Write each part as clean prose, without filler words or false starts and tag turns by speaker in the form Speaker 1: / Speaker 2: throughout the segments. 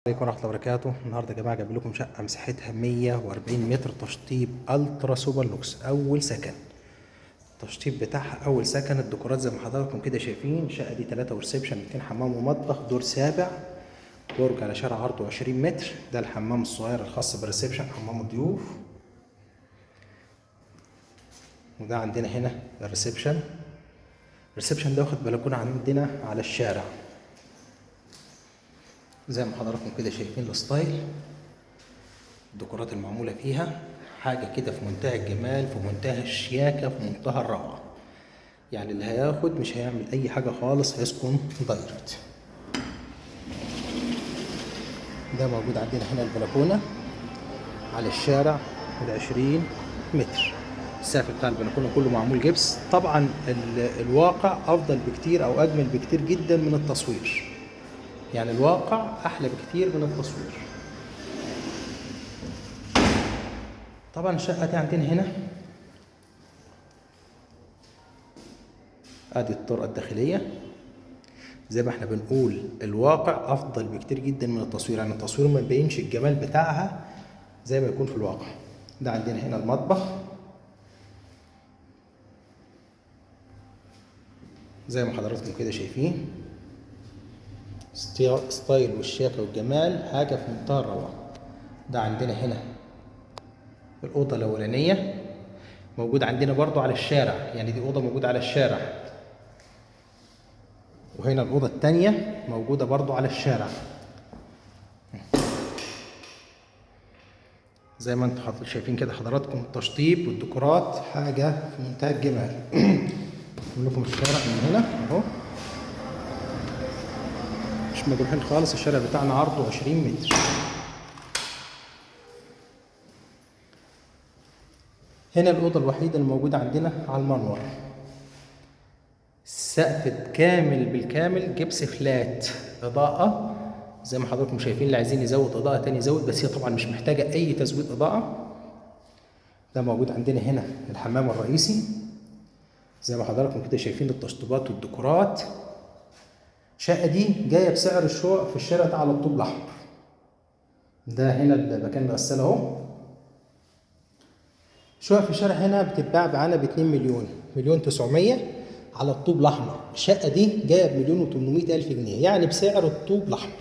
Speaker 1: عليكم ورحمة الله وبركاته. النهارده يا جماعة جايب لكم شقة مساحتها 140 متر، تشطيب الترا سوبر لوكس أول سكن. التشطيب بتاعها أول سكن. الديكورات زي ما حضراتكم كده شايفين. الشقة دي 3 وريسبشن، 2 حمام ومطبخ، دور سابع، برج على شارع عرضه 20 متر. ده الحمام الصغير الخاص بالريسبشن، حمام الضيوف. وده عندنا هنا الريسبشن. الريسبشن ده واخد بلكونة عندنا على الشارع زي ما حضراتكم كده شايفين. الستايل الديكورات المعمولة فيها حاجة كده في منتهى الجمال، في منتهى الشياكة، في منتهى الروعة. يعني اللي هياخد مش هيعمل أي حاجة خالص، هيسكن دايركت. ده موجود عندنا هنا البلكونة على الشارع 20 متر. السقف بتاع البلكونة كله معمول جبس. طبعا الواقع أفضل بكتير أو أجمل بكتير جدا من التصوير. يعني الواقع أحلى بكتير من التصوير. طبعا الشقة دي عندنا هنا ادي الطرقة الداخلية. زي ما احنا بنقول الواقع افضل بكتير جدا من التصوير. يعني التصوير ما بيبينش الجمال بتاعها زي ما يكون في الواقع. ده عندنا هنا المطبخ زي ما حضراتكم كده شايفين. ستايل والشياكة والجمال حاجة في منتهى الروعة. ده عندنا هنا الأوضة الأولانية موجودة عندنا برضو على الشارع. يعني دي أوضة موجودة على الشارع، وهنا الأوضة التانية موجودة برضو على الشارع. زي ما انتم شايفين كده حضراتكم. التشطيب والديكورات حاجة في منتهى الجمال. اقول لكم الشارع من هنا اهو، مش مجروحين خالص. الشارع بتاعنا عرضه 20 متر. هنا الأوضة الوحيدة الموجودة عندنا على المنور. السقف كامل بالكامل جبس فلات. إضاءة زي ما حضراتكم شايفين. اللي عايزين يزود إضاءة تاني يزود، بس هي طبعا مش محتاجة أي تزويد إضاءة. ده موجود عندنا هنا الحمام الرئيسي زي ما حضراتكم كده شايفين. التشطيبات والديكورات. الشقة دي جاية بسعر الشقق في الشارع ده على الطوب الأحمر. ده هنا المكان الغسالة أهو. شقق في الشارع هنا بتتباع معانا ب 2 مليون، 1,900,000 على الطوب الأحمر. الشقة دي جاية ب 1,800,000 جنيه، يعني بسعر الطوب الأحمر.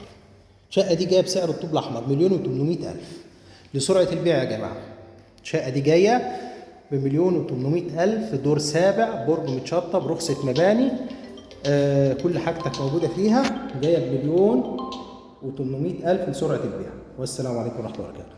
Speaker 1: الشقة دي جاية بسعر الطوب الأحمر 1,800,000 لسرعة البيع يا جماعة. الشقة دي جاية ب1,800,000، دور سابع، برج متشطب، رخصة مباني. كل حاجتك موجودة فيها. جاية ب1,800,000 لسرعة البيع. والسلام عليكم ورحمة الله وبركاته.